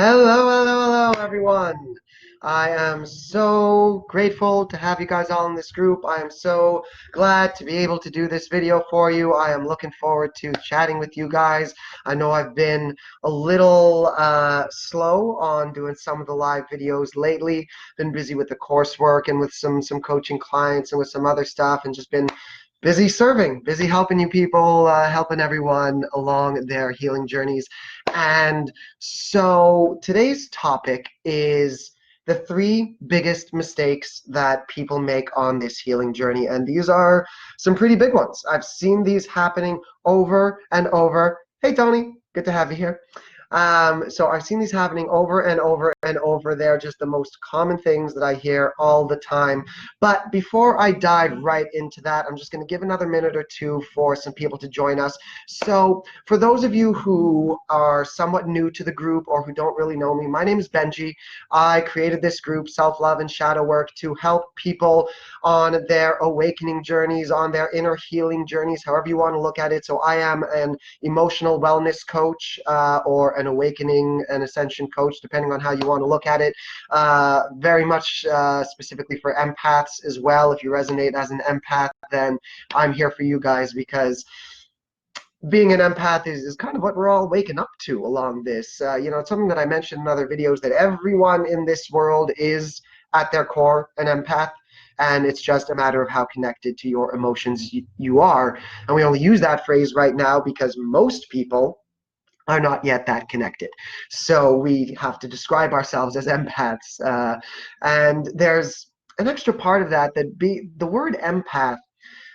Hello, everyone. I am so grateful to have you guys all in this group. I am so glad to be able to do this video for you. I am looking forward to chatting with you guys. I know I've been a little slow on doing some of the live videos lately. Been busy with the coursework and with some coaching clients and with some other stuff, and just been busy serving, busy helping you people, helping everyone along their healing journeys. And so today's topic is the three biggest mistakes that people make on this healing journey. And these are some pretty big ones. I've seen these happening over and over. Hey, Tony, good to have you here. So I've seen these happening over and over and over. They're just the most common things that I hear all the time. But before I dive right into that, I'm just going to give another minute or two for some people to join us. So for those of you who are somewhat new to the group or who don't really know me, my name is Benji. I created this group, Self-Love and Shadow Work, to help people on their awakening journeys, on their inner healing journeys, however you want to look at it. So I am an emotional wellness coach or an awakening and ascension coach, depending on how you want to look at it. Very much specifically for empaths as well. If you resonate as an empath, then I'm here for you guys, because being an empath is kind of what we're all waking up to along this. It's something that I mentioned in other videos, that everyone in this world is at their core an empath. And it's just a matter of how connected to your emotions you are. And we only use that phrase right now because most people are not yet that connected. So we have to describe ourselves as empaths. And there's an extra part of that, the word empath,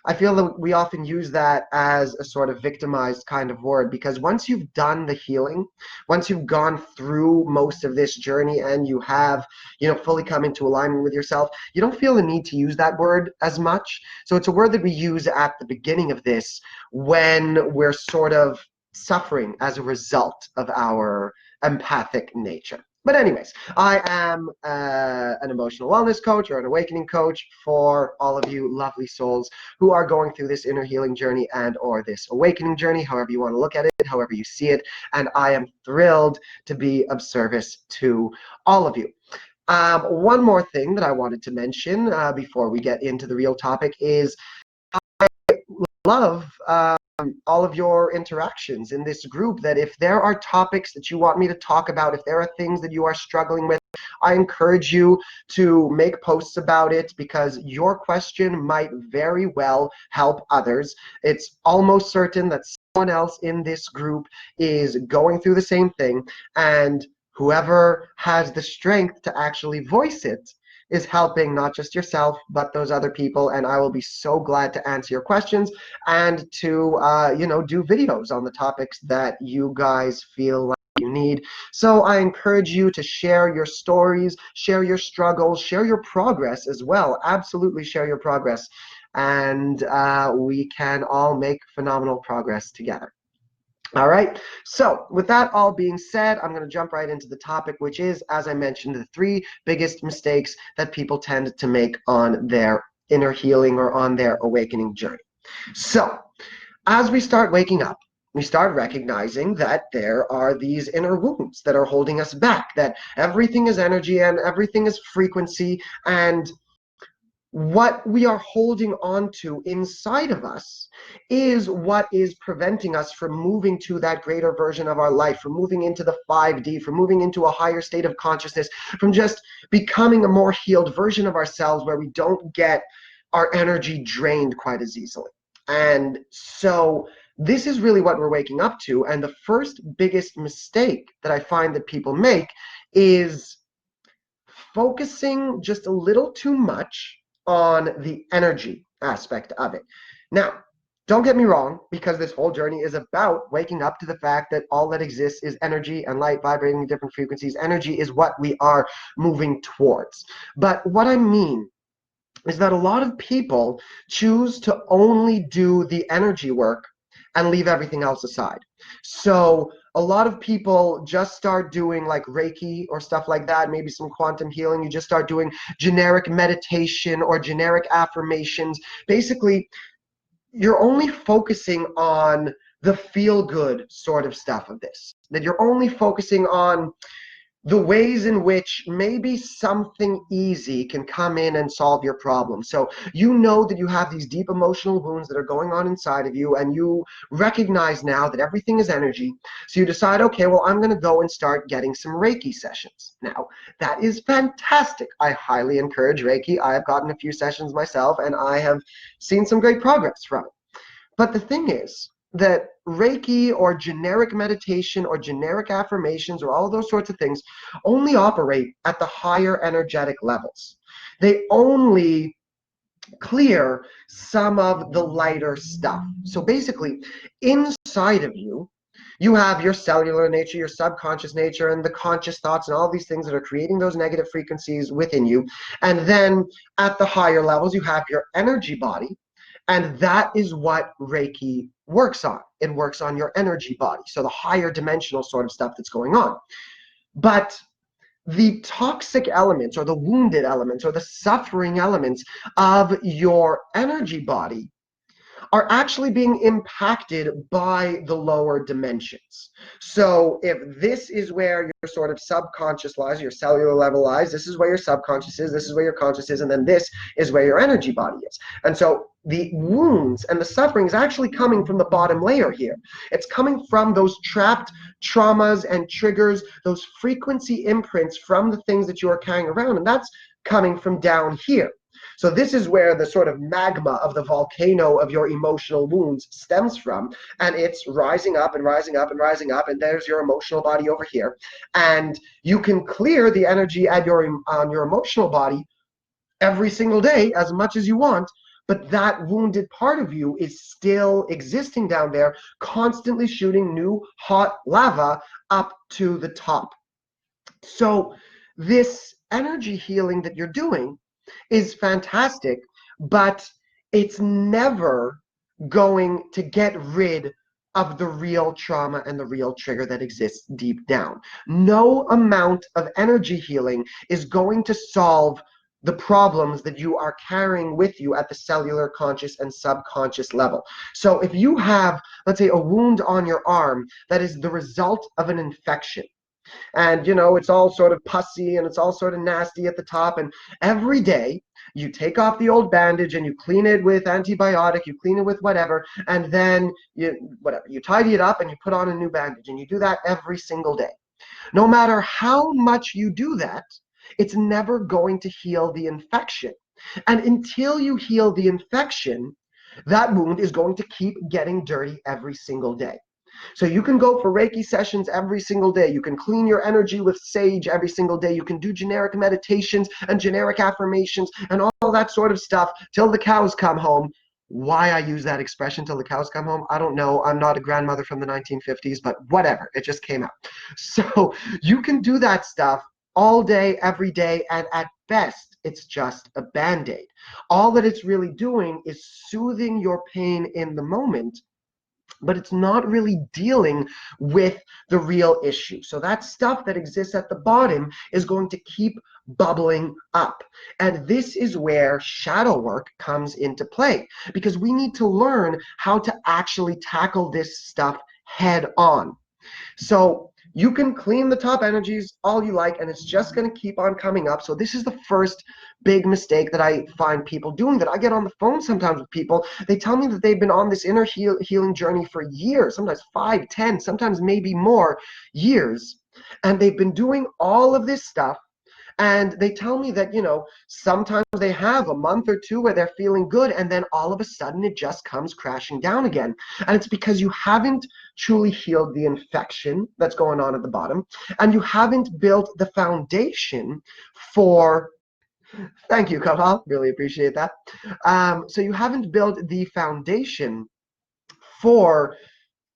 I feel that we often use that as a sort of victimized kind of word, because once you've done the healing, once you've gone through most of this journey and you have, fully come into alignment with yourself, you don't feel the need to use that word as much. So it's a word that we use at the beginning of this when we're sort of suffering as a result of our empathic nature. But anyways, I am an emotional wellness coach or an awakening coach for all of you lovely souls who are going through this inner healing journey and or this awakening journey, however you want to look at it, however you see it. And I am thrilled to be of service to all of you. One more thing that I wanted to mention before we get into the real topic is love all of your interactions in this group, that if there are topics that you want me to talk about, if there are things that you are struggling with, I encourage you to make posts about it, because your question might very well help others. It's almost certain that someone else in this group is going through the same thing, and whoever has the strength to actually voice it is helping not just yourself, but those other people. And I will be so glad to answer your questions and to, do videos on the topics that you guys feel like you need. So I encourage you to share your stories, share your struggles, share your progress as well. Absolutely share your progress. And we can all make phenomenal progress together. All right, so with that all being said, I'm going to jump right into the topic, which is, as I mentioned, the three biggest mistakes that people tend to make on their inner healing or on their awakening journey. So as we start waking up, we start recognizing that there are these inner wounds that are holding us back, that everything is energy and everything is frequency, and what we are holding on to inside of us is what is preventing us from moving to that greater version of our life, from moving into the 5D, from moving into a higher state of consciousness, from just becoming a more healed version of ourselves where we don't get our energy drained quite as easily. And so this is really what we're waking up to. And the first biggest mistake that I find that people make is focusing just a little too much on the energy aspect of it. Now, don't get me wrong, because this whole journey is about waking up to the fact that all that exists is energy and light vibrating at different frequencies. Energy is what we are moving towards. But what I mean is that a lot of people choose to only do the energy work and leave everything else aside. So a lot of people just start doing like Reiki or stuff like that, maybe some quantum healing. You just start doing generic meditation or generic affirmations. Basically, you're only focusing on the feel-good sort of stuff of this, that you're only focusing on the ways in which maybe something easy can come in and solve your problem. So you know that you have these deep emotional wounds that are going on inside of you, and you recognize now that everything is energy. So you decide, okay, well, I'm going to go and start getting some Reiki sessions. Now, that is fantastic. I highly encourage Reiki. I have gotten a few sessions myself, and I have seen some great progress from it. But the thing is that Reiki or generic meditation or generic affirmations or all those sorts of things only operate at the higher energetic levels. They only clear some of the lighter stuff. So basically, inside of you, you have your cellular nature, your subconscious nature, and the conscious thoughts, and all these things that are creating those negative frequencies within you. And then at the higher levels, you have your energy body, and that is what Reiki works on. It works on your energy body. So the higher dimensional sort of stuff that's going on. But the toxic elements or the wounded elements or the suffering elements of your energy body are actually being impacted by the lower dimensions. So if this is where your sort of subconscious lies, your cellular level lies, this is where your subconscious is, this is where your conscious is, and then this is where your energy body is. And so the wounds and the suffering is actually coming from the bottom layer here. It's coming from those trapped traumas and triggers, those frequency imprints from the things that you are carrying around, and that's coming from down here. So this is where the sort of magma of the volcano of your emotional wounds stems from, and it's rising up and rising up and rising up, and there's your emotional body over here. And you can clear the energy at on your emotional body every single day as much as you want, but that wounded part of you is still existing down there, constantly shooting new hot lava up to the top. So this energy healing that you're doing is fantastic, but it's never going to get rid of the real trauma and the real trigger that exists deep down. No amount of energy healing is going to solve the problems that you are carrying with you at the cellular, conscious, and subconscious level. So if you have, let's say, a wound on your arm that is the result of an infection, and it's all sort of pussy and it's all sort of nasty at the top, and every day you take off the old bandage and you clean it with antibiotic, you clean it with whatever, and then you tidy it up and you put on a new bandage, and you do that every single day. No matter how much you do that, it's never going to heal the infection. And until you heal the infection, that wound is going to keep getting dirty every single day. So you can go for Reiki sessions every single day. You can clean your energy with sage every single day. You can do generic meditations and generic affirmations and all that sort of stuff till the cows come home. Why I use that expression, till the cows come home, I don't know. I'm not a grandmother from the 1950s, but whatever. It just came out. So you can do that stuff all day, every day, and at best, it's just a Band-Aid. All that it's really doing is soothing your pain in the moment, but it's not really dealing with the real issue. So that stuff that exists at the bottom is going to keep bubbling up. And this is where shadow work comes into play, because we need to learn how to actually tackle this stuff head on. So you can clean the top energies all you like, and it's just going to keep on coming up. So this is the first big mistake that I find people doing, that I get on the phone sometimes with people. They tell me that they've been on this inner healing journey for years, sometimes 5, 10, sometimes maybe more years. And they've been doing all of this stuff. And they tell me that, sometimes they have a month or two where they're feeling good, and then all of a sudden it just comes crashing down again. And it's because you haven't truly healed the infection that's going on at the bottom, and you haven't built the foundation for. Thank you, Kapal. Really appreciate that. So you haven't built the foundation for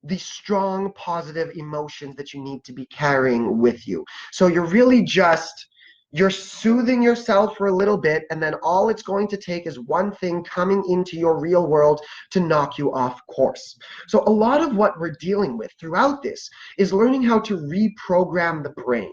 the strong positive emotions that you need to be carrying with you. So you're soothing yourself for a little bit, and then all it's going to take is one thing coming into your real world to knock you off course. So a lot of what we're dealing with throughout this is learning how to reprogram the brain.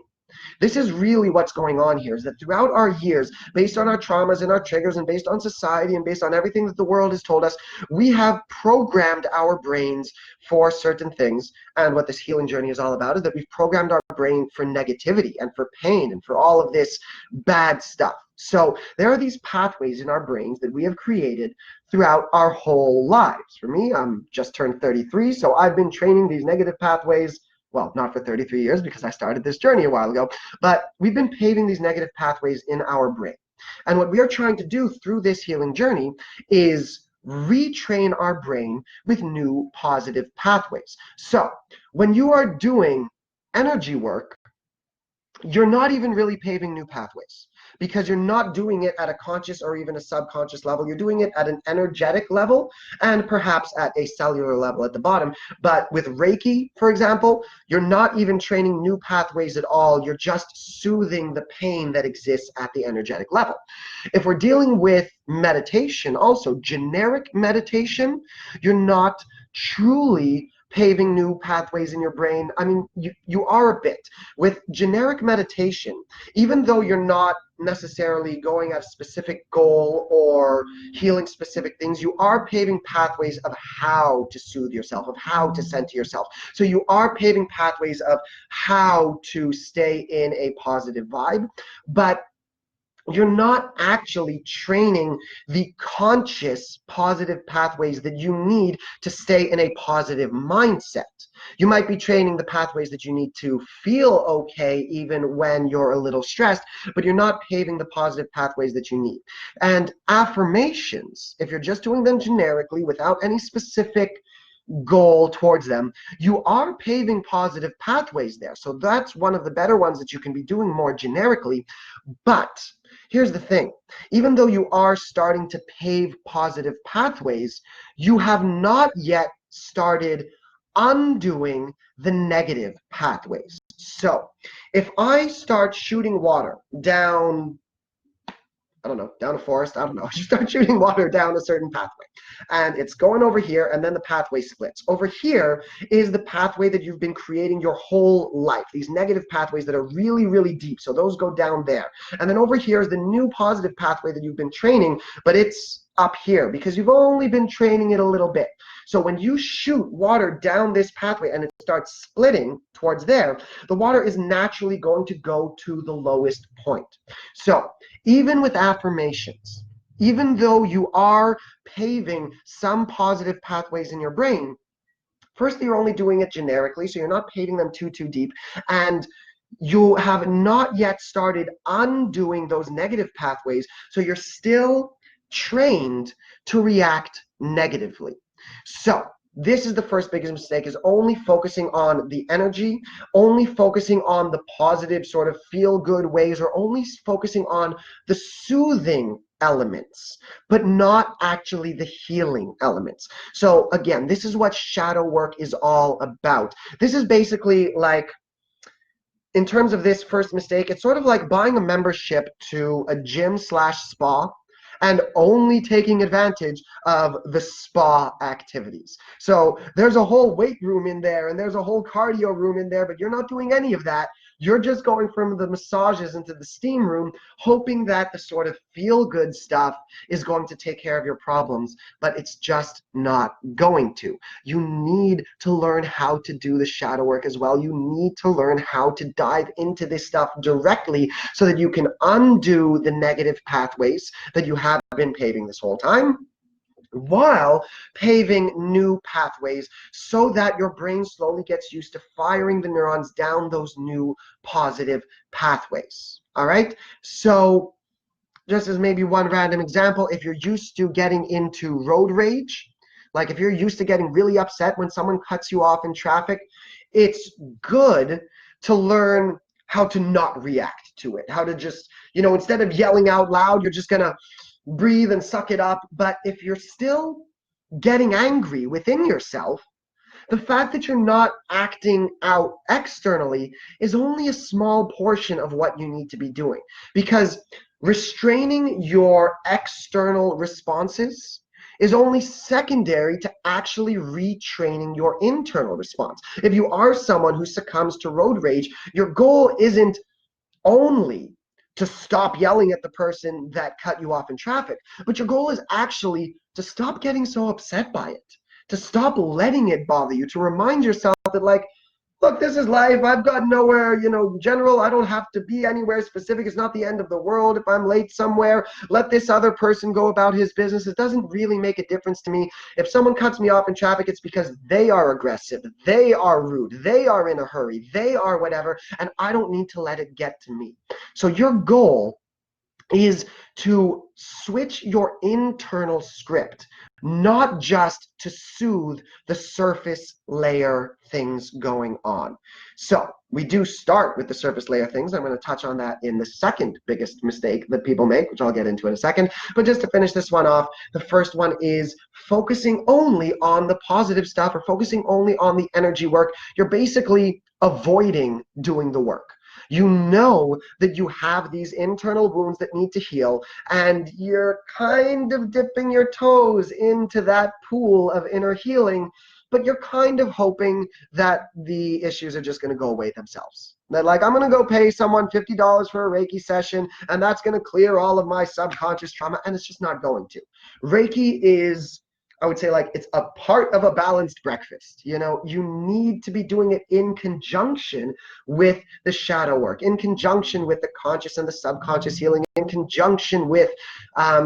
This is really what's going on here, is that throughout our years, based on our traumas and our triggers and based on society and based on everything that the world has told us, we have programmed our brains for certain things. And what this healing journey is all about is that we've programmed our brain for negativity and for pain and for all of this bad stuff. So there are these pathways in our brains that we have created throughout our whole lives. For me, I'm just turned 33, so I've been training these negative pathways, well, not for 33 years because I started this journey a while ago, but we've been paving these negative pathways in our brain. And what we are trying to do through this healing journey is retrain our brain with new positive pathways. So when you are doing energy work, you're not even really paving new pathways, because you're not doing it at a conscious or even a subconscious level. You're doing it at an energetic level and perhaps at a cellular level at the bottom. But with Reiki, for example, you're not even training new pathways at all. You're just soothing the pain that exists at the energetic level. If we're dealing with meditation, also generic meditation, you're not truly paving new pathways in your brain. I mean, you are a bit. With generic meditation, even though you're not necessarily going at a specific goal or healing specific things, you are paving pathways of how to soothe yourself, of how to center yourself. So you are paving pathways of how to stay in a positive vibe, but you're not actually training the conscious positive pathways that you need to stay in a positive mindset. You might be training the pathways that you need to feel okay even when you're a little stressed, but you're not paving the positive pathways that you need. And affirmations, if you're just doing them generically without any specific goal towards them, you are paving positive pathways there. So that's one of the better ones that you can be doing more generically. But here's the thing, even though you are starting to pave positive pathways, you have not yet started undoing the negative pathways. So if I start shooting water down, I don't know, down a forest, I don't know, you start shooting water down a certain pathway and it's going over here, and then the pathway splits. Over here is the pathway that you've been creating your whole life, these negative pathways that are really, really deep. So those go down there. And then over here is the new positive pathway that you've been training, but it's up here because you've only been training it a little bit. So when you shoot water down this pathway and it starts splitting towards there, the water is naturally going to go to the lowest point. So even with affirmations, even though you are paving some positive pathways in your brain, first, you're only doing it generically, so you're not paving them too deep, and you have not yet started undoing those negative pathways, so you're still trained to react negatively. So this is the first biggest mistake, is only focusing on the energy, only focusing on the positive sort of feel good ways, or only focusing on the soothing elements, but not actually the healing elements. So again, this is what shadow work is all about. This is basically like, in terms of this first mistake, it's sort of like buying a membership to a gym slash spa and only taking advantage of the spa activities. So there's a whole weight room in there and there's a whole cardio room in there, but you're not doing any of that. You're just going from the massages into the steam room, hoping that the sort of feel-good stuff is going to take care of your problems, but it's just not going to. You need to learn how to do the shadow work as well. You need to learn how to dive into this stuff directly so that you can undo the negative pathways that you have been paving this whole time, while paving new pathways, so that your brain slowly gets used to firing the neurons down those new positive pathways. All right? So just as maybe one random example, if you're used to getting into road rage, like if you're used to getting really upset when someone cuts you off in traffic, it's good to learn how to not react to it, how to just, instead of yelling out loud, you're just gonna breathe and suck it up. But if you're still getting angry within yourself, the fact that you're not acting out externally is only a small portion of what you need to be doing, because restraining your external responses is only secondary to actually retraining your internal response. If you are someone who succumbs to road rage, your goal isn't only to stop yelling at the person that cut you off in traffic, but your goal is actually to stop getting so upset by it, to stop letting it bother you, to remind yourself that, like, look, this is life. I've got nowhere, general. I don't have to be anywhere specific. It's not the end of the world if I'm late somewhere. Let this other person go about his business. It doesn't really make a difference to me. If someone cuts me off in traffic, it's because they are aggressive, they are rude, they are in a hurry, they are whatever, and I don't need to let it get to me. So your goal is to switch your internal script, not just to soothe the surface layer things going on. So we do start with the surface layer things. I'm going to touch on that in the second biggest mistake that people make, which I'll get into in a second. But just to finish this one off, the first one is focusing only on the positive stuff, or focusing only on the energy work. You're basically avoiding doing the work. You know that you have these internal wounds that need to heal, and you're kind of dipping your toes into that pool of inner healing, but you're kind of hoping that the issues are just going to go away themselves. That, like, I'm going to go pay someone $50 for a Reiki session, and that's going to clear all of my subconscious trauma, and it's just not going to. Reiki is, I would say, like, it's a part of a balanced breakfast. You need to be doing it in conjunction with the shadow work, in conjunction with the conscious and the subconscious healing, in conjunction with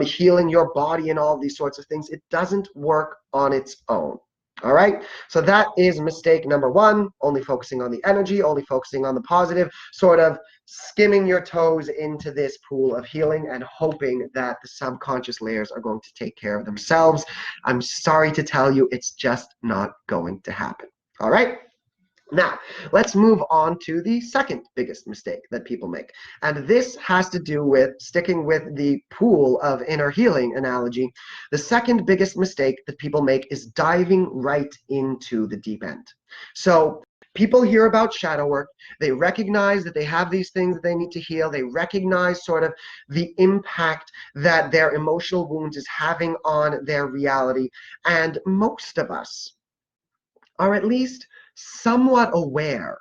healing your body and all these sorts of things. It doesn't work on its own. All right, so that is mistake number one, only focusing on the energy, only focusing on the positive, sort of skimming your toes into this pool of healing and hoping that the subconscious layers are going to take care of themselves. I'm sorry to tell you, it's just not going to happen. All right. Now, let's move on to the second biggest mistake that people make. And this has to do with, sticking with the pool of inner healing analogy, the second biggest mistake that people make is diving right into the deep end. So people hear about shadow work, they recognize that they have these things that they need to heal, they recognize sort of the impact that their emotional wounds is having on their reality, and most of us are at least somewhat aware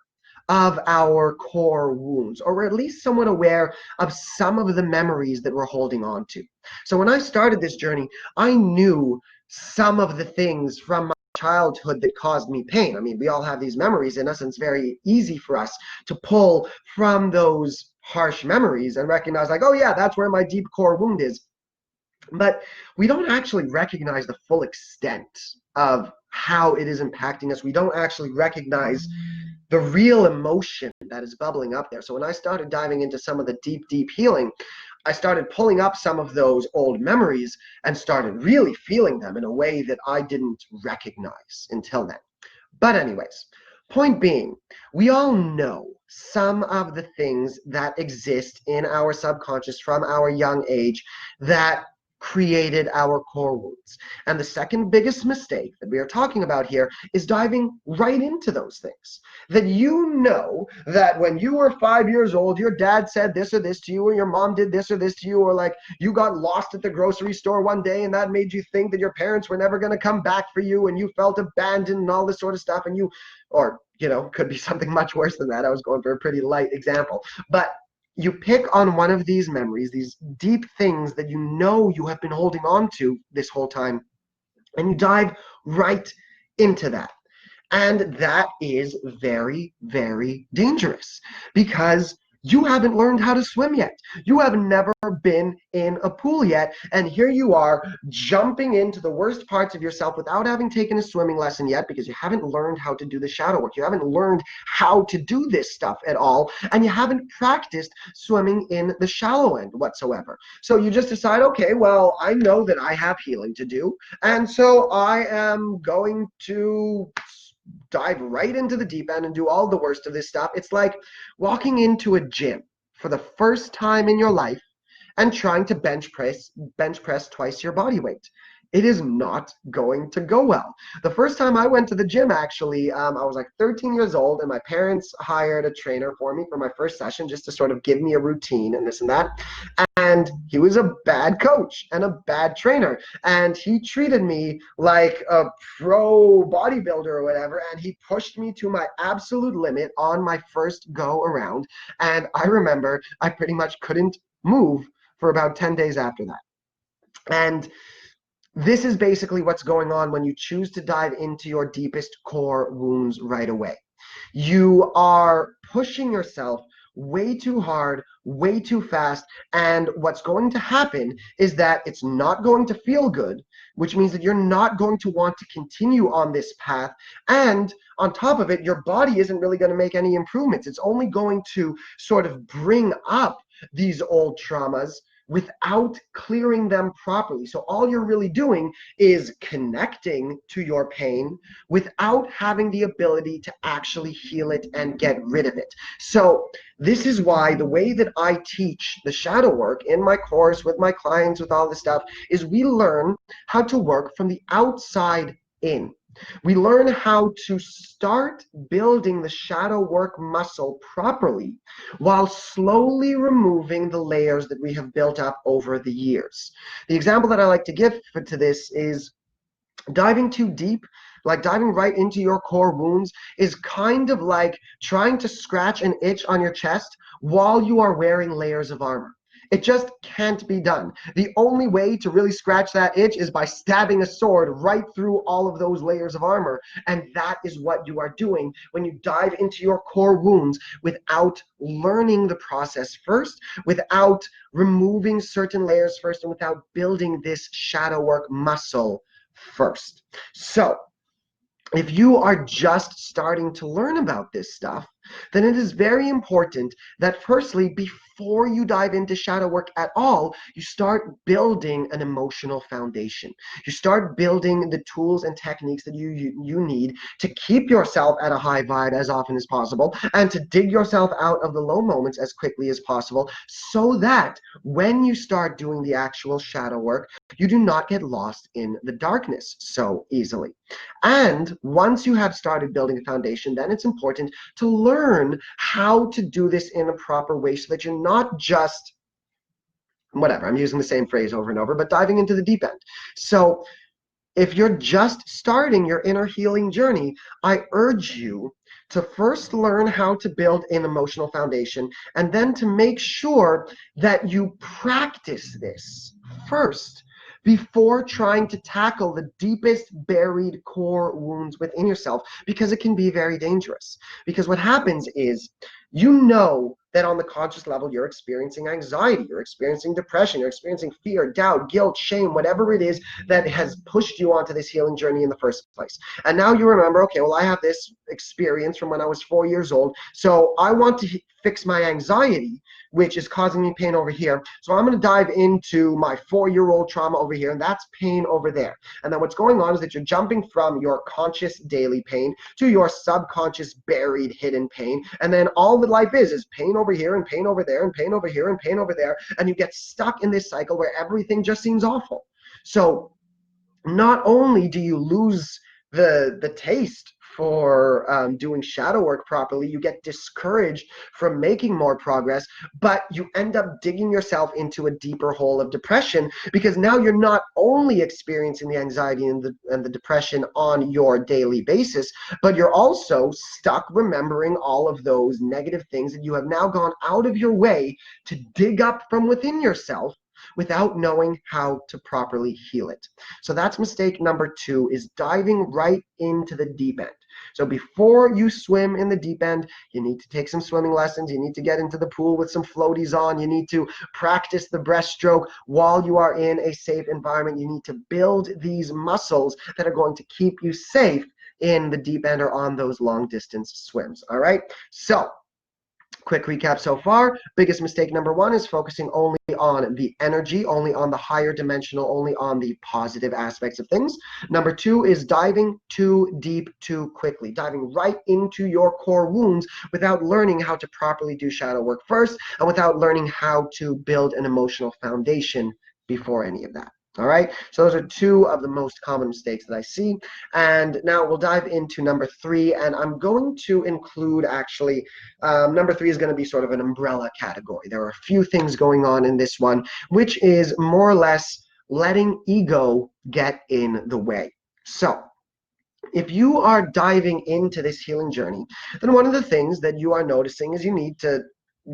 of our core wounds, or at least somewhat aware of some of the memories that we're holding on to. So when I started this journey, I knew some of the things from my childhood that caused me pain. I mean, we all have these memories in us, and it's very easy for us to pull from those harsh memories and recognize, like, oh yeah, that's where my deep core wound is. But we don't actually recognize the full extent of how it is impacting us. We don't actually recognize the real emotion that is bubbling up there. So when I started diving into some of the deep healing, I started pulling up some of those old memories and started really feeling them in a way that I didn't recognize until then. But anyways, point being, we all know some of the things that exist in our subconscious from our young age that created our core wounds. And the second biggest mistake that we are talking about here is diving right into those things. That that when you were 5 years old, your dad said this or this to you, or your mom did this or this to you, or like you got lost at the grocery store one day and that made you think that your parents were never going to come back for you, and you felt abandoned and all this sort of stuff, and could be something much worse than that. I was going for a pretty light example. But you pick on one of these memories, these deep things that you have been holding on to this whole time, and you dive right into that. And that is very, very dangerous, because you haven't learned how to swim yet. You have never been in a pool yet. And here you are jumping into the worst parts of yourself without having taken a swimming lesson yet, because you haven't learned how to do the shadow work. You haven't learned how to do this stuff at all. And you haven't practiced swimming in the shallow end whatsoever. So you just decide, okay, well, I know that I have healing to do. And so I am going to dive right into the deep end and do all the worst of this stuff. It's like walking into a gym for the first time in your life and trying to bench press twice your body weight. it is not going to go well. The first time I went to the gym, actually, I was like 13 years old, and my parents hired a trainer for me for my first session just to sort of give me a routine and this and that. And he was a bad coach and a bad trainer. And he treated me like a pro bodybuilder or whatever. And he pushed me to my absolute limit on my first go around. And I remember I pretty much couldn't move for about 10 days after that. And this is basically what's going on when you choose to dive into your deepest core wounds right away. You are pushing yourself way too hard, way too fast, and what's going to happen is that it's not going to feel good, which means that you're not going to want to continue on this path. And on top of it, your body isn't really going to make any improvements. It's only going to sort of bring up these old traumas without clearing them properly. So all you're really doing is connecting to your pain without having the ability to actually heal it and get rid of it. So this is why the way that I teach the shadow work in my course with my clients, with all this stuff, is we learn how to work from the outside in. We learn how to start building the shadow work muscle properly while slowly removing the layers that we have built up over the years. The example that I like to give to this is diving too deep, like diving right into your core wounds, is kind of like trying to scratch an itch on your chest while you are wearing layers of armor. It just can't be done. The only way to really scratch that itch is by stabbing a sword right through all of those layers of armor. And that is what you are doing when you dive into your core wounds without learning the process first, without removing certain layers first, and without building this shadow work muscle first. So if you are just starting to learn about this stuff, then it is very important that firstly, before you dive into shadow work at all, you start building an emotional foundation. You start building the tools and techniques that you need to keep yourself at a high vibe as often as possible and to dig yourself out of the low moments as quickly as possible, so that when you start doing the actual shadow work, you do not get lost in the darkness so easily. And once you have started building a foundation, then it's important to learn how to do this in a proper way so that you're not just, whatever, I'm using the same phrase over and over, but diving into the deep end. So if you're just starting your inner healing journey, I urge you to first learn how to build an emotional foundation, and then to make sure that you practice this first before trying to tackle the deepest buried core wounds within yourself, because it can be very dangerous. Because what happens is, you know that on the conscious level you're experiencing anxiety, you're experiencing depression, you're experiencing fear, doubt, guilt, shame, whatever it is that has pushed you onto this healing journey in the first place. And now you remember, okay, well, I have this experience from when I was 4 years old, so I want to fix my anxiety, which is causing me pain over here. So I'm going to dive into my 4-year-old trauma over here, and that's pain over there. And then what's going on is that you're jumping from your conscious daily pain to your subconscious buried hidden pain. And then all that life is pain over here and pain over there and pain over here and pain over there. And you get stuck in this cycle where everything just seems awful. So not only do you lose the taste for doing shadow work properly, you get discouraged from making more progress, but you end up digging yourself into a deeper hole of depression, because now you're not only experiencing the anxiety and the depression on your daily basis, but you're also stuck remembering all of those negative things that you have now gone out of your way to dig up from within yourself without knowing how to properly heal it. So that's mistake number 2, is diving right into the deep end. So before you swim in the deep end, you need to take some swimming lessons. You need to get into the pool with some floaties on. You need to practice the breaststroke while you are in a safe environment. You need to build these muscles that are going to keep you safe in the deep end or on those long distance swims. All right. So quick recap so far. Biggest mistake number 1 is focusing only on the energy, only on the higher dimensional, only on the positive aspects of things. Number 2 is diving too deep too quickly, diving right into your core wounds without learning how to properly do shadow work first, and without learning how to build an emotional foundation before any of that. All right, so those are two of the most common mistakes that I see. And now we'll dive into number three, and I'm going to include actually, number three is going to be sort of an umbrella category. There are a few things going on in this one, which is more or less letting ego get in the way. So if you are diving into this healing journey, then one of the things that you are noticing is you need to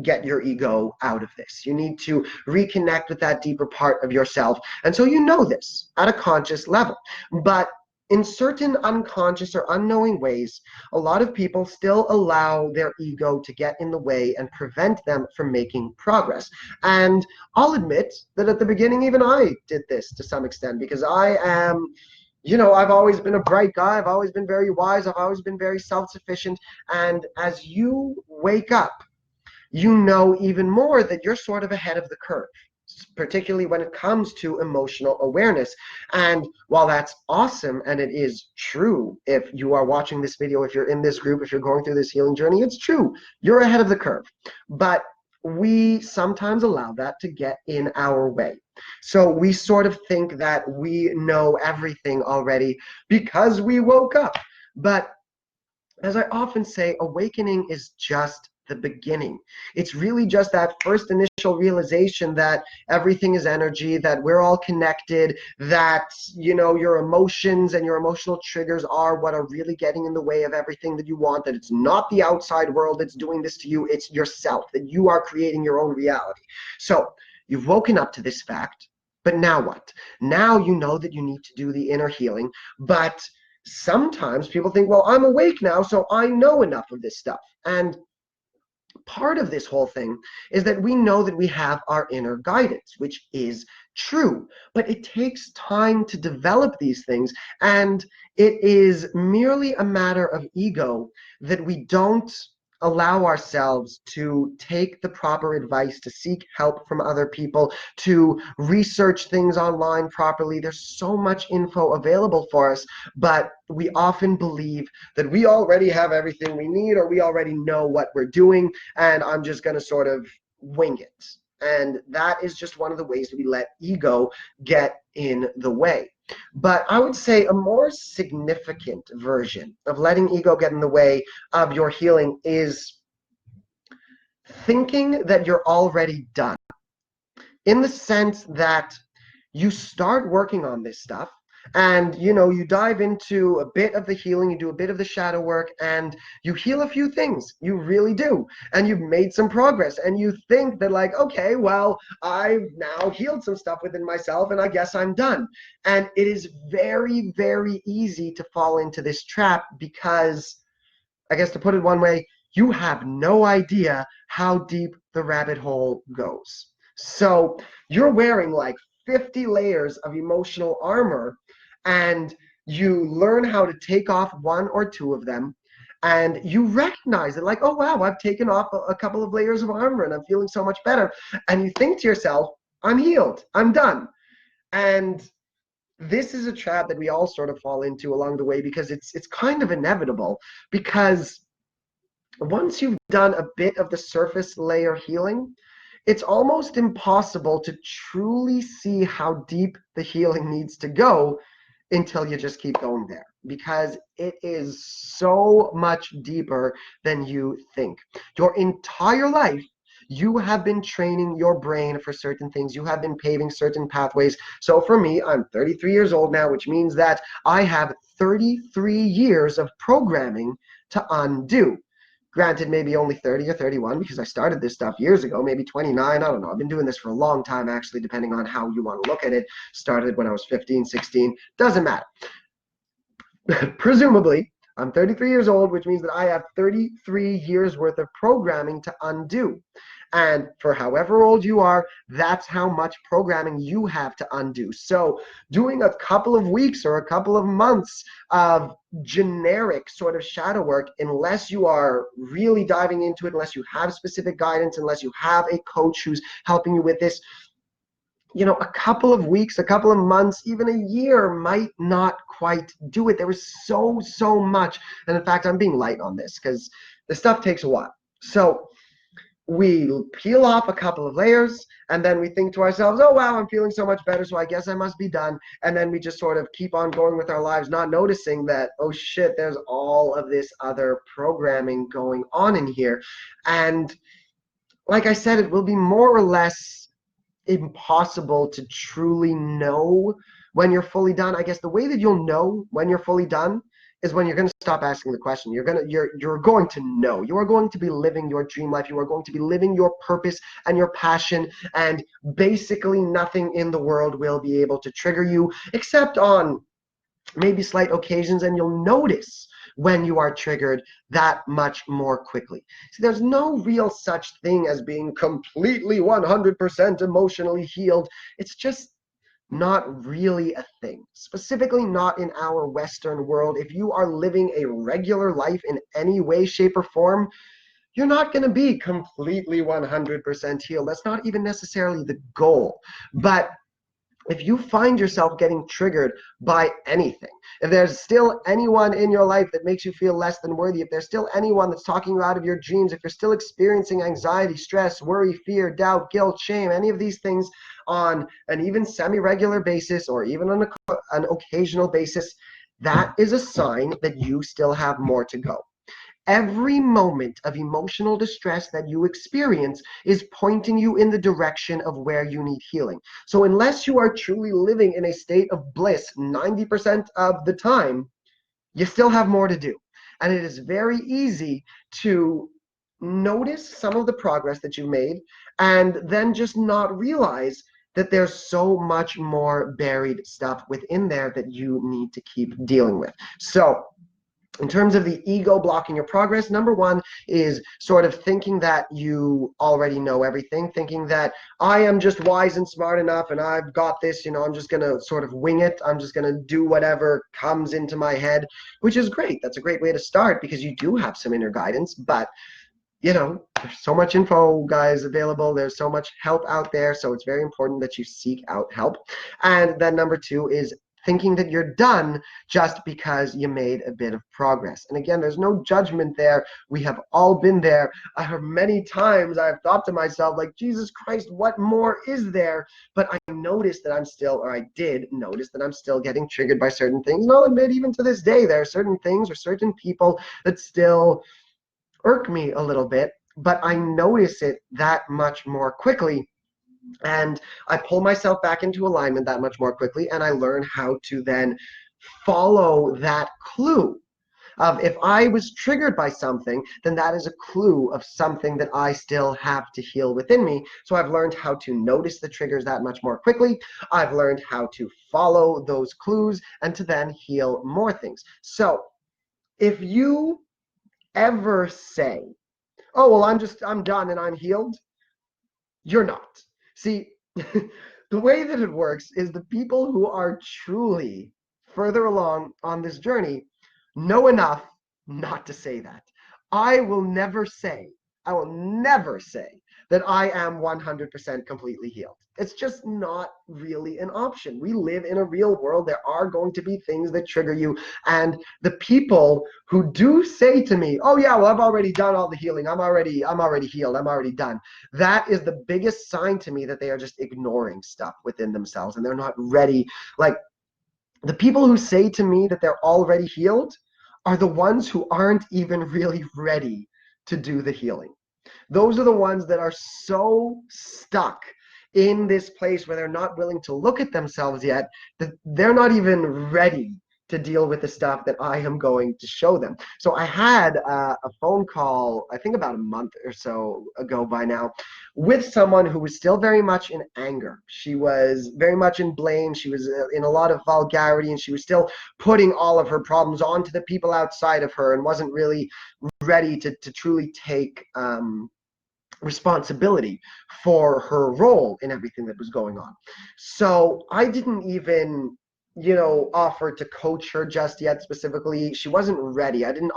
get your ego out of this. You need to reconnect with that deeper part of yourself. And so you know this at a conscious level. But in certain unconscious or unknowing ways, a lot of people still allow their ego to get in the way and prevent them from making progress. And I'll admit that at the beginning, even I did this to some extent, because I am, I've always been a bright guy. I've always been very wise. I've always been very self-sufficient. And as you wake up, you know even more that you're sort of ahead of the curve, particularly when it comes to emotional awareness. And while that's awesome, and it is true, if you are watching this video, if you're in this group, if you're going through this healing journey, it's true. You're ahead of the curve. But we sometimes allow that to get in our way. So we sort of think that we know everything already because we woke up. But as I often say, awakening is just the beginning. It's really just that first initial realization that everything is energy, that we're all connected, that, your emotions and your emotional triggers are what are really getting in the way of everything that you want, that it's not the outside world that's doing this to you, it's yourself, that you are creating your own reality. So you've woken up to this fact, but now what? Now you know that you need to do the inner healing, but sometimes people think, well, I'm awake now, so I know enough of this stuff. And part of this whole thing is that we know that we have our inner guidance, which is true, but it takes time to develop these things. And it is merely a matter of ego that we don't allow ourselves to take the proper advice, to seek help from other people, to research things online properly. There's so much info available for us, but we often believe that we already have everything we need, or we already know what we're doing, and I'm just going to sort of wing it. And that is just one of the ways that we let ego get in the way. But I would say a more significant version of letting ego get in the way of your healing is thinking that you're already done, in the sense that you start working on this stuff, and you dive into a bit of the healing, you do a bit of the shadow work, and you heal a few things. You really do. And you've made some progress, and you think that, like, okay, well, I've now healed some stuff within myself, and I guess I'm done. And it is very, very easy to fall into this trap because, I guess to put it one way, you have no idea how deep the rabbit hole goes. So you're wearing like 50 layers of emotional armor, and you learn how to take off one or two of them, and you recognize it, like, oh wow, I've taken off a couple of layers of armor and I'm feeling so much better. And you think to yourself, I'm healed, I'm done. And this is a trap that we all sort of fall into along the way, because it's kind of inevitable. Because once you've done a bit of the surface layer healing, it's almost impossible to truly see how deep the healing needs to go until you just keep going there, because it is so much deeper than you think. Your entire life, you have been training your brain for certain things. You have been paving certain pathways. So for me, I'm 33 years old now, which means that I have 33 years of programming to undo. Granted, maybe only 30 or 31, because I started this stuff years ago, maybe 29, I don't know. I've been doing this for a long time, actually, depending on how you want to look at it. Started when I was 15, 16, doesn't matter. Presumably, I'm 33 years old, which means that I have 33 years worth of programming to undo. And for however old you are, that's how much programming you have to undo. So doing a couple of weeks or a couple of months of generic sort of shadow work, unless you are really diving into it, unless you have specific guidance, unless you have a coach who's helping you with this, a couple of weeks, a couple of months, even a year might not quite do it. There is so much. And in fact, I'm being light on this because the stuff takes a while. So we peel off a couple of layers, and then we think to ourselves, oh wow, I'm feeling so much better, so I guess I must be done. And then we just sort of keep on going with our lives, not noticing that, oh shit, there's all of this other programming going on in here. And like I said, it will be more or less impossible to truly know when you're fully done. I guess the way that you'll know when you're fully done is when you're going to stop asking the question. You're going to know. You are going to be living your dream life. You are going to be living your purpose and your passion, and basically nothing in the world will be able to trigger you except on maybe slight occasions, and you'll notice when you are triggered that much more quickly. See, there's no real such thing as being completely 100% emotionally healed. It's just not really a thing, specifically not in our Western world. If you are living a regular life in any way, shape, or form, you're not going to be completely 100% healed. That's not even necessarily the goal. But if you find yourself getting triggered by anything, if there's still anyone in your life that makes you feel less than worthy, if there's still anyone that's talking you out of your dreams, if you're still experiencing anxiety, stress, worry, fear, doubt, guilt, shame, any of these things on an even semi-regular basis or even on an occasional basis, that is a sign that you still have more to go. Every moment of emotional distress that you experience is pointing you in the direction of where you need healing. So unless you are truly living in a state of bliss 90% of the time, you still have more to do. And it is very easy to notice some of the progress that you made and then just not realize that there's so much more buried stuff within there that you need to keep dealing with. So in terms of the ego blocking your progress, number one is sort of thinking that you already know everything, thinking that I am just wise and smart enough and I've got this, I'm just going to sort of wing it. I'm just going to do whatever comes into my head, which is great. That's a great way to start because you do have some inner guidance, but there's so much info, guys, available. There's so much help out there. So it's very important that you seek out help. And then number two is thinking that you're done just because you made a bit of progress. And again, there's no judgment there. We have all been there. I have many times I've thought to myself, like, Jesus Christ, what more is there? But I noticed that I did notice that I'm still getting triggered by certain things. And I'll admit, even to this day, there are certain things or certain people that still irk me a little bit, but I notice it that much more quickly. And I pull myself back into alignment that much more quickly, and I learn how to then follow that clue of if I was triggered by something, then that is a clue of something that I still have to heal within me. So I've learned how to notice the triggers that much more quickly. I've learned how to follow those clues and to then heal more things. So if you ever say, oh, well, I'm done and I'm healed, you're not. See, the way that it works is the people who are truly further along on this journey know enough not to say that. I will never say, I will never say that I am 100% completely healed. It's just not really an option. We live in a real world. There are going to be things that trigger you. And the people who do say to me, oh yeah, well, I've already done all the healing. I'm already healed. I'm already done. That is the biggest sign to me that they are just ignoring stuff within themselves and they're not ready. Like, the people who say to me that they're already healed are the ones who aren't even really ready to do the healing. Those are the ones that are so stuck in this place where they're not willing to look at themselves yet, that they're not even ready to deal with the stuff that I am going to show them. So I had a phone call, I think about a month or so ago by now, with someone who was still very much in anger. She was very much in blame. She was in a lot of vulgarity, and she was still putting all of her problems onto the people outside of her and wasn't really ready to truly take responsibility for her role in everything that was going on. So I didn't even, offer to coach her just yet specifically. She wasn't ready. I didn't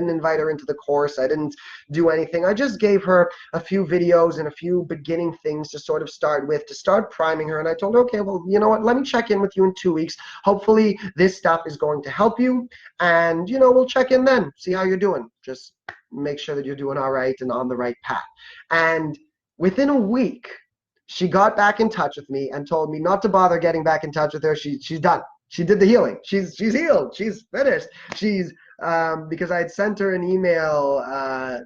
invite her into the course. I didn't do anything. I just gave her a few videos and a few beginning things to sort of start with, to start priming her. And I told her, okay, well, you know what? Let me check in with you in 2 weeks. Hopefully this stuff is going to help you. And, we'll check in then, see how you're doing. Just make sure that you're doing all right and on the right path. And within a week, she got back in touch with me and told me not to bother getting back in touch with her. She's done. She did the healing. She's healed. She's finished. She's because I had sent her an email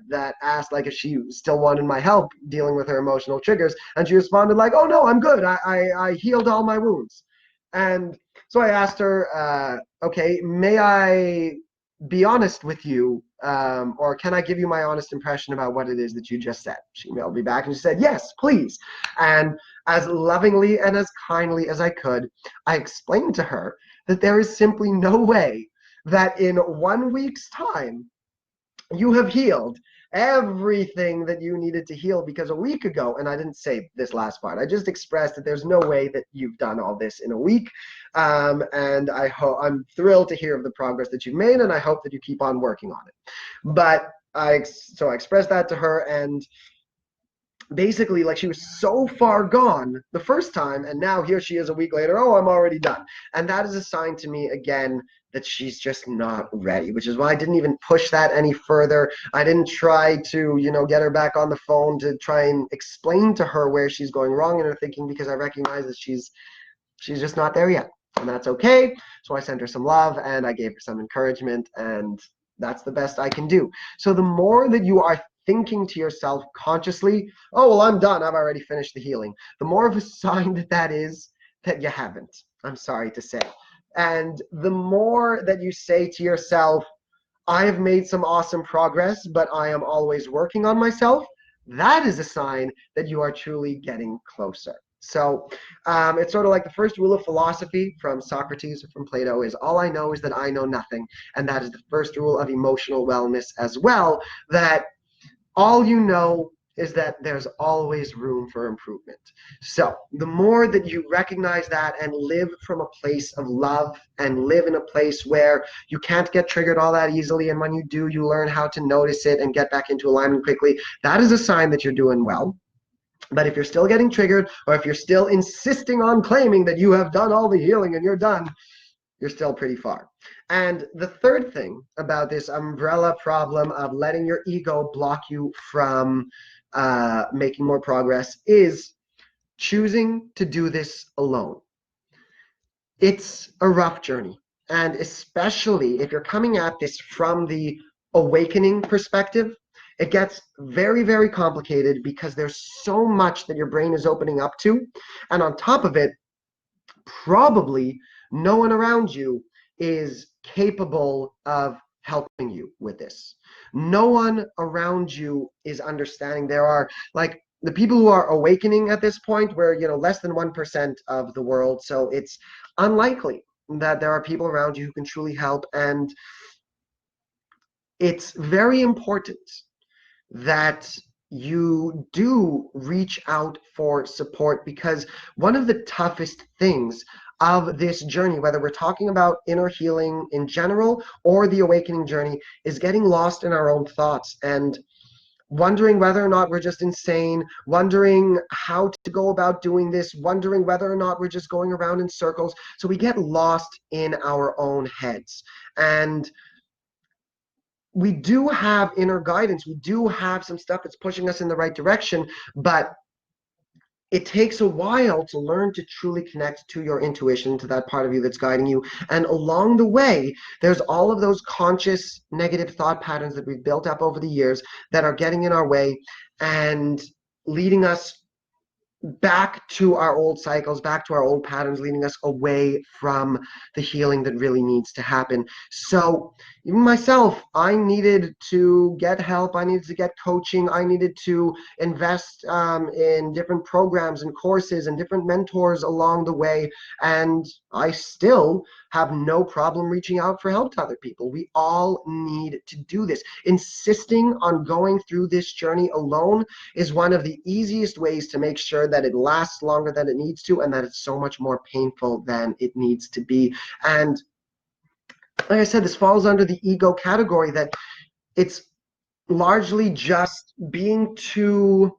that asked like if she still wanted my help dealing with her emotional triggers, and she responded like, "Oh no, I'm good. I healed all my wounds." And so I asked her, "Okay, may I be honest with you, or can I give you my honest impression about what it is that you just said?" She emailed me back and she said, "Yes, please." And as lovingly and as kindly as I could, I explained to her that there is simply no way that in 1 week's time you have healed everything that you needed to heal, because a week ago, and I didn't say this last part, I just expressed that there's no way that you've done all this in a week. And I'm thrilled to hear of the progress that you've made, and I hope that you keep on working on it. But so I expressed that to her, and basically like she was so far gone the first time, and now here she is a week later, "Oh, I'm already done." And that is a sign to me again that she's just not ready, which is why I didn't even push that any further. I didn't try to get her back on the phone to try and explain to her where she's going wrong in her thinking, because I recognize that she's just not there yet, and that's okay. So I sent her some love and I gave her some encouragement, and that's the best I can do. So the more that you are thinking to yourself consciously, "Oh, well, I'm done. I've already finished the healing," the more of a sign that that is that you haven't. I'm sorry to say. And the more that you say to yourself, "I have made some awesome progress, but I am always working on myself," that is a sign that you are truly getting closer. So it's sort of like the first rule of philosophy from Socrates or from Plato is, "All I know is that I know nothing." And that is the first rule of emotional wellness as well, that all you know is that there's always room for improvement. So the more that you recognize that and live from a place of love and live in a place where you can't get triggered all that easily, and when you do, you learn how to notice it and get back into alignment quickly, that is a sign that you're doing well. But if you're still getting triggered, or if you're still insisting on claiming that you have done all the healing and you're done, you're still pretty far. And the third thing about this umbrella problem of letting your ego block you from making more progress is choosing to do this alone. It's a rough journey. And especially if you're coming at this from the awakening perspective, it gets very, very complicated because there's so much that your brain is opening up to. And on top of it, probably no one around you is capable of helping you with this. No one around you is understanding. There are like the people who are awakening at this point, where less than 1% of the world, so it's unlikely that there are people around you who can truly help. And it's very important that you do reach out for support, because one of the toughest things of this journey, whether we're talking about inner healing in general or the awakening journey, is getting lost in our own thoughts and wondering whether or not we're just insane, wondering how to go about doing this, wondering whether or not we're just going around in circles. So we get lost in our own heads. And we do have inner guidance. We do have some stuff that's pushing us in the right direction, but it takes a while to learn to truly connect to your intuition, to that part of you that's guiding you. And along the way, there's all of those conscious negative thought patterns that we've built up over the years that are getting in our way and leading us back to our old cycles, back to our old patterns, leading us away from the healing that really needs to happen. So even myself, I needed to get help. I needed to get coaching. I needed to invest in different programs and courses and different mentors along the way. And I still have no problem reaching out for help to other people. We all need to do this. Insisting on going through this journey alone is one of the easiest ways to make sure that it lasts longer than it needs to, and that it's so much more painful than it needs to be. And like I said, this falls under the ego category, that it's largely just being too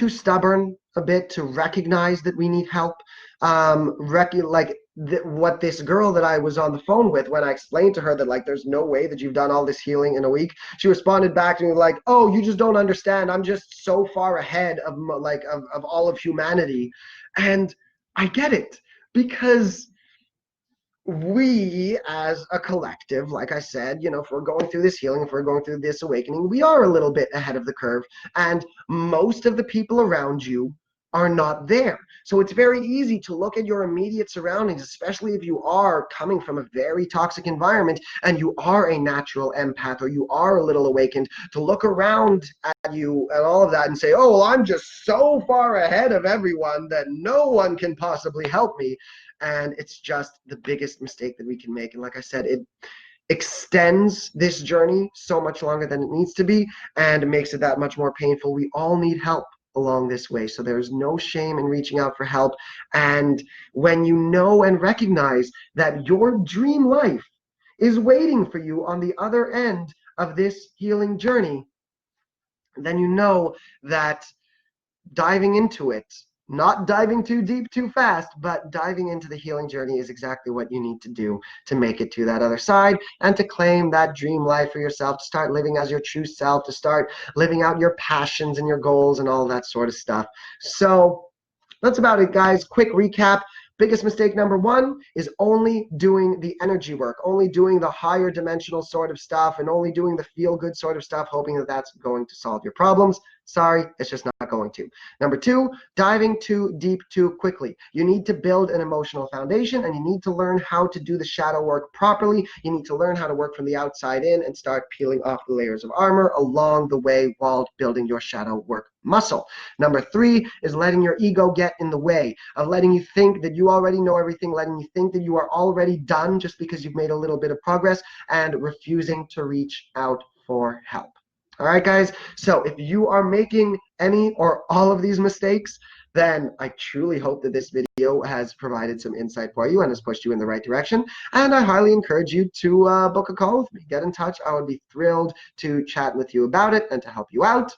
stubborn a bit to recognize that we need help. Like what this girl that I was on the phone with, when I explained to her that like there's no way that you've done all this healing in a week, she responded back to me like, "Oh, you just don't understand. I'm just so far ahead of of all of humanity." And I get it, because we as a collective, like I said, if we're going through this healing, if we're going through this awakening, we are a little bit ahead of the curve, and most of the people around you are not there. So it's very easy to look at your immediate surroundings, especially if you are coming from a very toxic environment and you are a natural empath, or you are a little awakened, to look around at you and all of that and say, "Oh, well, I'm just so far ahead of everyone that no one can possibly help me." And it's just the biggest mistake that we can make. And like I said, it extends this journey so much longer than it needs to be, and makes it that much more painful. We all need help along this way, so there's no shame in reaching out for help. And when you know and recognize that your dream life is waiting for you on the other end of this healing journey, then you know that diving into it, not diving too deep too fast, but diving into the healing journey, is exactly what you need to do to make it to that other side, and to claim that dream life for yourself, to start living as your true self, to start living out your passions and your goals and all that sort of stuff. So that's about it, guys. Quick recap. Biggest mistake number one is only doing the energy work, only doing the higher dimensional sort of stuff, and only doing the feel good sort of stuff, hoping that that's going to solve your problems. Sorry, it's just not going to. Number two, diving too deep too quickly. You need to build an emotional foundation, and you need to learn how to do the shadow work properly. You need to learn how to work from the outside in and start peeling off the layers of armor along the way while building your shadow work muscle. Number three is letting your ego get in the way of letting you think that you already know everything, letting you think that you are already done just because you've made a little bit of progress, and refusing to reach out for help. All right, guys. So if you are making any or all of these mistakes, then I truly hope that this video has provided some insight for you and has pushed you in the right direction. And I highly encourage you to book a call with me. Get in touch. I would be thrilled to chat with you about it and to help you out.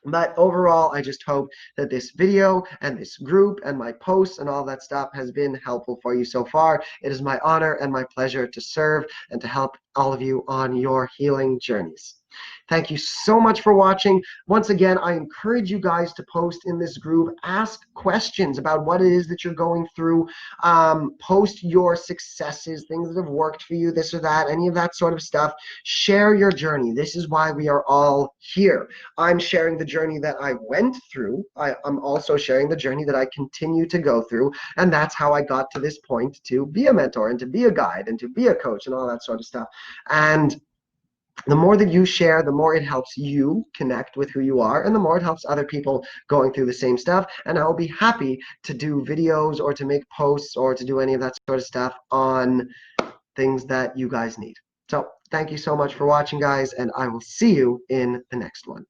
But overall, I just hope that this video and this group and my posts and all that stuff has been helpful for you so far. It is my honor and my pleasure to serve and to help all of you on your healing journeys. Thank you so much for watching. Once again, I encourage you guys to post in this group, ask questions about what it is that you're going through, post your successes, things that have worked for you, this or that, any of that sort of stuff. Share your journey. This is why we are all here. I'm sharing the journey that I went through. I'm also sharing the journey that I continue to go through, and that's how I got to this point to be a mentor and to be a guide and to be a coach and all that sort of stuff. And the more that you share, the more it helps you connect with who you are, and the more it helps other people going through the same stuff. And I will be happy to do videos or to make posts or to do any of that sort of stuff on things that you guys need. So thank you so much for watching, guys, and I will see you in the next one.